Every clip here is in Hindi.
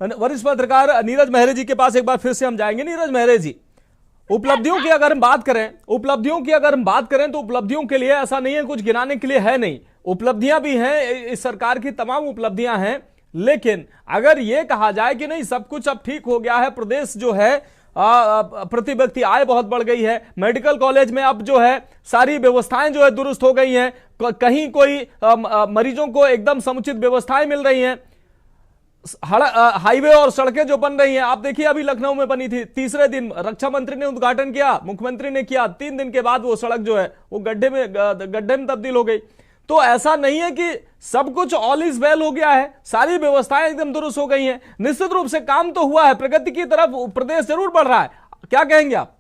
वरिष्ठ पत्रकार नीरज मेहरे जी के पास एक बार फिर से हम जाएंगे। नीरज मेहरे जी, उपलब्धियों की अगर हम बात करें तो उपलब्धियों के लिए ऐसा नहीं है कुछ गिनाने के लिए है नहीं, उपलब्धियां भी हैं, इस सरकार की तमाम उपलब्धियां हैं। लेकिन अगर यह कहा जाए कि नहीं सब कुछ अब ठीक हो गया है, प्रदेश जो है प्रति व्यक्ति आय बहुत बढ़ गई है, मेडिकल कॉलेज में अब जो है सारी व्यवस्थाएं जो है दुरुस्त हो गई हैं, कहीं कोई मरीजों को एकदम समुचित व्यवस्थाएं मिल रही हैं, हाईवे और सड़कें जो बन रही हैं, आप देखिए अभी लखनऊ में बनी थी, तीसरे दिन रक्षा मंत्री ने उद्घाटन किया, मुख्यमंत्री ने किया, 3 दिन के बाद वो सड़क जो है वो गड्ढे में तब्दील हो गई। तो ऐसा नहीं है कि सब कुछ ऑल इज वेल हो गया है, सारी व्यवस्थाएं एकदम दुरुस्त हो गई हैं। निश्चित रूप से काम तो हुआ है, प्रगति की तरफ प्रदेश जरूर बढ़ रहा है, क्या कहेंगे आप?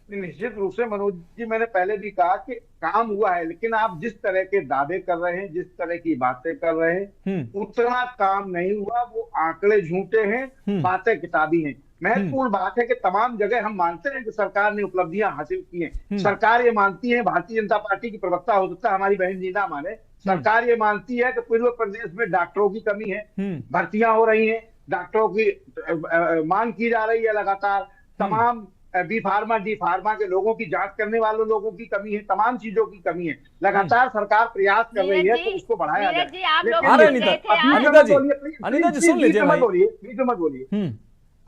निश्चित रूप से मनोज जी, मैंने पहले भी कहा कि काम हुआ है, लेकिन आप जिस तरह के दावे कर रहे हैं, जिस तरह की बातें कर रहे हैं, उतना काम नहीं हुआ। वो आंकड़े झूठे हैं, बातें किताबी हैं। महत्वपूर्ण बात है कि तमाम जगह हम मानते हैं कि सरकार ने उपलब्धियां हासिल की हैं। सरकार ये मानती है, भारतीय जनता पार्टी की प्रवक्ता हो सकता है हमारी बहन जी ना माने, सरकार ये मानती है कि पूर्व प्रदेश में डॉक्टरों की कमी है, भर्तियां हो रही हैं, डॉक्टरों की मांग की जा रही है लगातार, तमाम बी फार्मा डी फार्मा के लोगों की जांच करने वालों लोगों की कमी है, तमाम चीजों की कमी है। लगातार सरकार प्रयास कर रही है तो उसको बढ़ाया जाए। अनिता जी सुन लीजिए, मत बोलिए।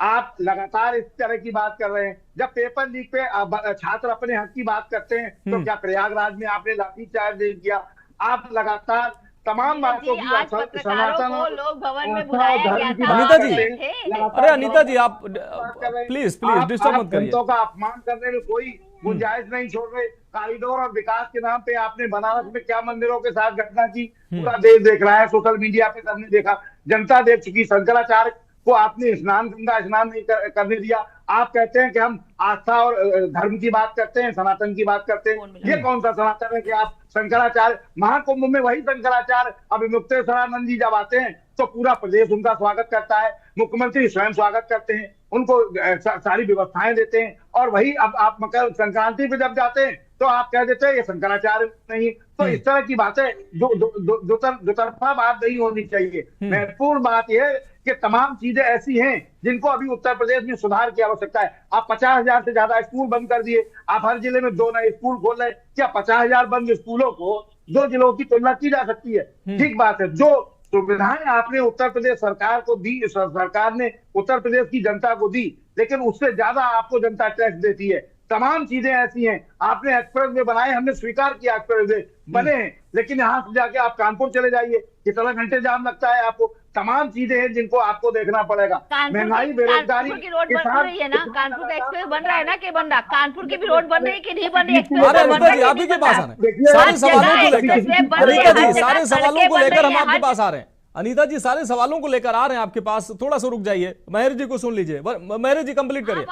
आप लगातार इस तरह की बात कर रहे हैं। जब पेपर लीक पे छात्र अपने हक की बात करते हैं तो क्या प्रयागराज में आपने लाठीचार्ज नहीं किया? आप लगातार तमाम बातों की लोग भवन में बुलाया गया था। अनिता जी, अरे अनिता जी आप प्लीज डिस्टर्ब मत करिए। का अपमान करने में कोई गुंजाइश नहीं छोड़ रहे। कॉरिडोर और विकास के नाम पे आपने बनारस में क्या मंदिरों के साथ घटना की, पूरा देश देख रहा है, सोशल मीडिया पे सबने देखा, जनता देख चुकी। शंकराचार्य को आपने गंगा स्नान नहीं करने दिया। आप कहते हैं कि हम आस्था और धर्म की बात करते हैं, सनातन की बात करते हैं। ये कौन सा सनातन है कि आप शंकराचार्य, महाकुंभ में वही शंकराचार्य अभिमुक्तेश्वरानंद जी जब आते हैं तो पूरा प्रदेश उनका स्वागत करता है, मुख्यमंत्री स्वयं स्वागत करते हैं, उनको सारी व्यवस्थाएं देते हैं। और वही अब आप मकर संक्रांति पे जब जाते हैं तो आप कह देते हैं ये शंकराचार्य नहीं। तो इस तरह की बातें दो तरफा बात नहीं होनी चाहिए। महत्वपूर्ण बात यह है कि तमाम चीजें ऐसी हैं जिनको अभी उत्तर प्रदेश में सुधार की आवश्यकता है। आप 50,000 से ज्यादा स्कूल बंद कर दिए, आप हर जिले में 2 नए स्कूल खोल रहे। क्या 50,000 बंद स्कूलों को 2 जिलों की तुलना की जा सकती है? ठीक बात है। जो सुविधाएं आपने उत्तर प्रदेश सरकार को दी, सरकार ने उत्तर प्रदेश की जनता को दी, लेकिन उससे ज्यादा आपको जनता टैक्स देती है। तमाम चीजें ऐसी हैं। आपने एक्सप्रेस वे बनाए, हमने स्वीकार किया एक्सप्रेस वे बने हैं, लेकिन यहां से जाके आप कानपुर चले जाइए, कितना घंटे जाम लगता है आपको। तमाम चीजें हैं जिनको आपको देखना पड़ेगा। महंगाई, बेरोजगारी की रोड बन रही है ना, कानपुर का एक्सप्रेस बन रहा है ना, कि बन रहा? कानपुर की भी रोड बन रही है कि नहीं बन रही? एक्सप्रेस आप ही के पास आ रहे हैं सारे सवालों को लेकर, अनिता जी सारे सवालों को लेकर हम आपके पास आ रहे हैं। अनिता जी सारे सवालों को लेकर आ रहे हैं आपके पास, थोड़ा सा रुक जाइए, मेहर जी को सुन लीजिए। मेहर जी कंप्लीट करिए,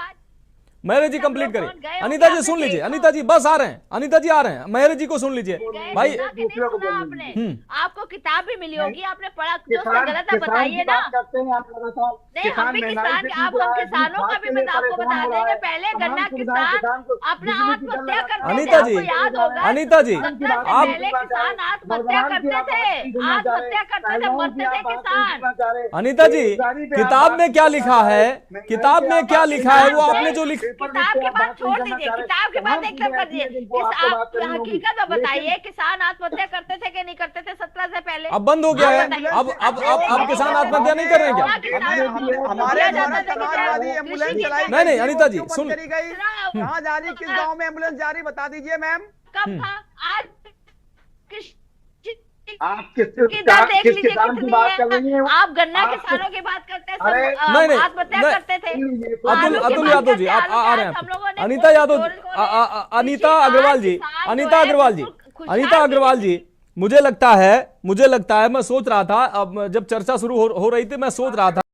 मेहर जी कंप्लीट करिए। अनिता जी सुन लीजिए, अनिता जी बस आ रहे हैं, अनिता जी आ रहे हैं, मेहर जी को सुन लीजिए भाई। आपको किताब भी मिली होगी, आपने पढ़ा, गलत है बताइए ना। नहीं, हम भी किसान, आप हम किसानों का भी आपको बता देंगे। पहले गन्ना किसान अपना आत्महत्या करते थे, अनिता जी, याद होगा? अनिता जी पहले किसान आत्महत्या करते थे, मरते थे किसान। अनिता जी किताब में क्या लिखा है, किताब में क्या लिखा है वो आपने जो लिखा, किताब के बाद छोड़ दीजिए, किताब के बाद एक कर दीजिए। आप हकीकत बताइए, किसान आत्महत्या करते थे कि नहीं करते थे 17 से पहले? अब बंद हो गया है। अब किसान आत्महत्या नहीं कर रहे हैं क्या? हमारे समाजवादी एम्बुलेंस चलाई नहीं नहीं अनिता जी सुन, कहाँ जारी, किस गांव में एम्बुलेंस जारी बता दीजिए मैम। कब था? आज आप किस किसान की बात कर रही हैं? आप गन्ना किसानों की बात करते थे, नहीं आत्महत्या करते थे। अतुल यादव जी आप आ रहे हैं, अनिता यादव, अनिता अग्रवाल जी, अनिता अग्रवाल जी, मुझे लगता है मैं सोच रहा था, अब जब चर्चा शुरू हो रही थी मैं सोच रहा था